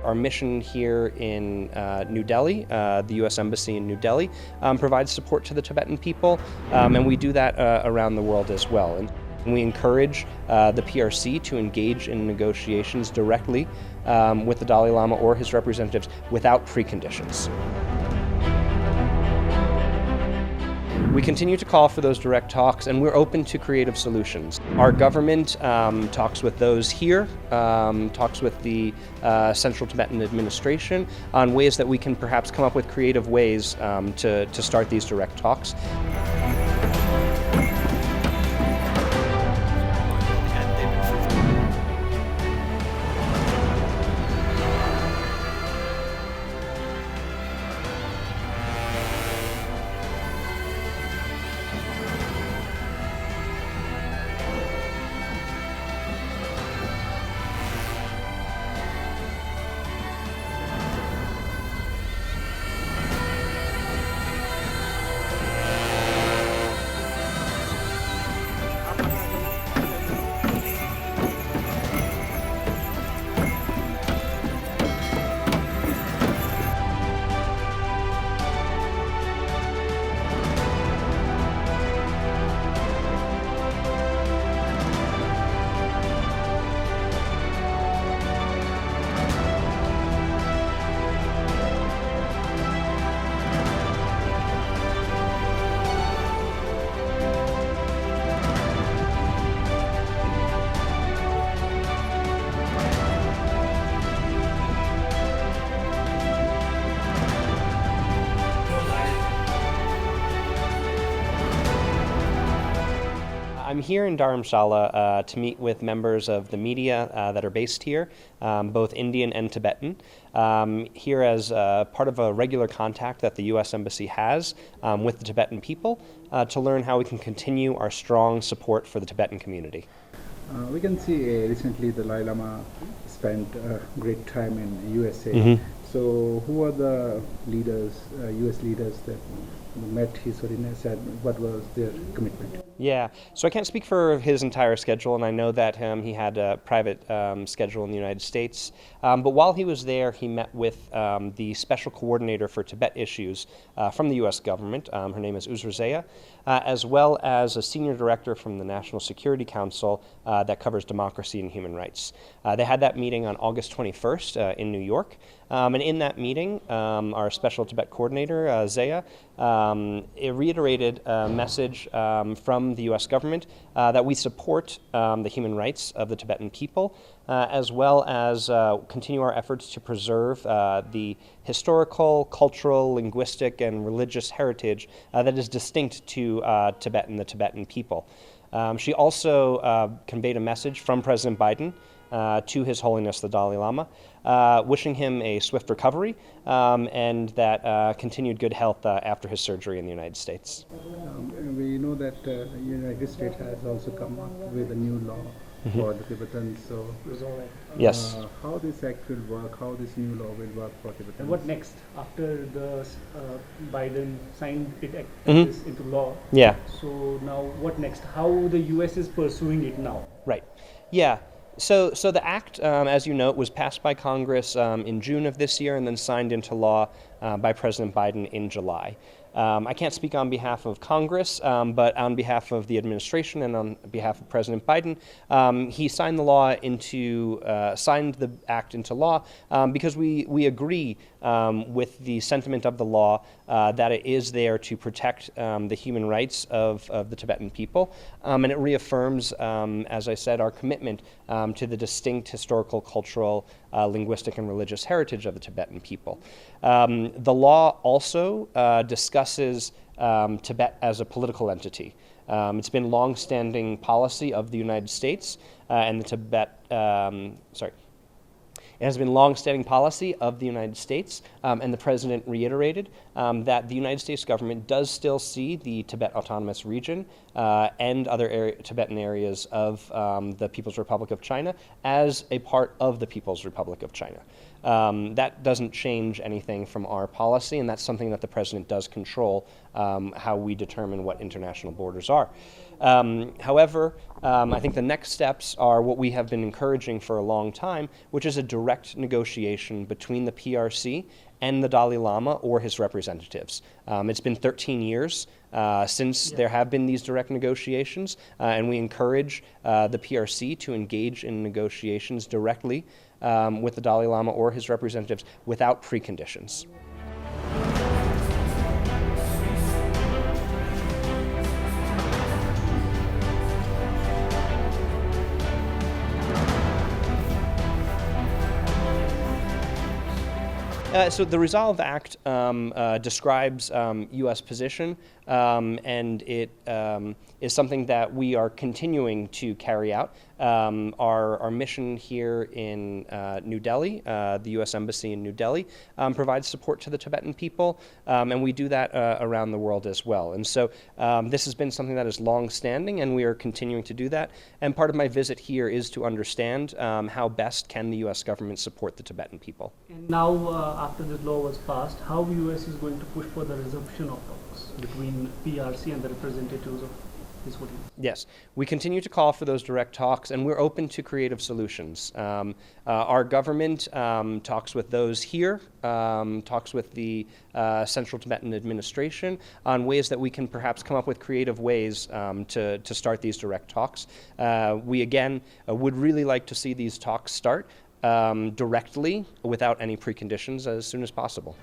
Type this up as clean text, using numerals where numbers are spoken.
our mission here in New Delhi, the US Embassy in New Delhi, provides support to the Tibetan people, and we do that around the world as well. And we encourage the PRC to engage in negotiations directly with the Dalai Lama or his representatives without preconditions. We continue to call for those direct talks, and we're open to creative solutions. Our government talks with those here, talks with the Central Tibetan Administration on ways that we can perhaps come up with creative ways to start these direct talks. I'm here in Dharamshala to meet with members of the media that are based here, both Indian and Tibetan, here as part of a regular contact that the US Embassy has with the Tibetan people to learn how we can continue our strong support for the Tibetan community. We can see recently the Dalai Lama spent great time in USA. Mm-hmm. So who are the leaders, US leaders that met His Holiness, and what was their commitment? Yeah, so I can't speak for his entire schedule, and I know that he had a private schedule in the United States. But while he was there, he met with the Special Coordinator for Tibet Issues from the U.S. government. Her name is Uzra, as well as a Senior Director from the National Security Council that covers democracy and human rights. They had that meeting on August 21st in New York. And in that meeting, our Special Tibet Coordinator, Zaya, reiterated a message from the U.S. government that we support the human rights of the Tibetan people, as well as continue our efforts to preserve the historical, cultural, linguistic, and religious heritage that is distinct to Tibet and the Tibetan people. She also conveyed a message from President Biden to His Holiness the Dalai Lama, wishing him a swift recovery and that continued good health after his surgery in the United States. We know that the United States has also come up with a new law for the Tibetans. So, yes. How this act will work, how this new law will work for Tibetans? And what next after the Biden signed it this into law? Yeah. So now what next? How the US is pursuing it now? Right. Yeah. So the act, as you know, was passed by Congress in June of this year and then signed into law by President Biden in July. I can't speak on behalf of Congress, but on behalf of the administration and on behalf of President Biden, he signed the act into law because we agree with the sentiment of the law that it is there to protect the human rights of the Tibetan people, and it reaffirms, as I said, our commitment to the distinct historical, cultural, linguistic, and religious heritage of the Tibetan people. The law also discusses Tibet as a political entity. It's been long-standing policy of the United States and the Tibet. It has been long-standing policy of the United States, and the President reiterated that the United States government does still see the Tibet Autonomous Region and other Tibetan areas of the People's Republic of China as a part of the People's Republic of China. that doesn't change anything from our policy, and that's something that the president does control, how we determine what international borders are. However, I think the next steps are what we have been encouraging for a long time, which is a direct negotiation between the PRC and the Dalai Lama or his representatives. It's been 13 years since there have been these direct negotiations, and we encourage the PRC to engage in negotiations directly with the Dalai Lama or his representatives without preconditions. So the Resolve Act describes U.S. position, and it is something that we are continuing to carry out. Our mission here in New Delhi, the U.S. Embassy in New Delhi, provides support to the Tibetan people, and we do that around the world as well. And so this has been something that is long-standing, and we are continuing to do that. And part of my visit here is to understand how best can the U.S. government support the Tibetan people. And now, after this law was passed, how U.S. is going to push for the resumption of talks between PRC and the representatives of his holiness? Yes, we continue to call for those direct talks, and we're open to creative solutions. Our government talks with those here, talks with the Central Tibetan Administration on ways that we can perhaps come up with creative ways to start these direct talks. We again would really like to see these talks start directly without any preconditions as soon as possible.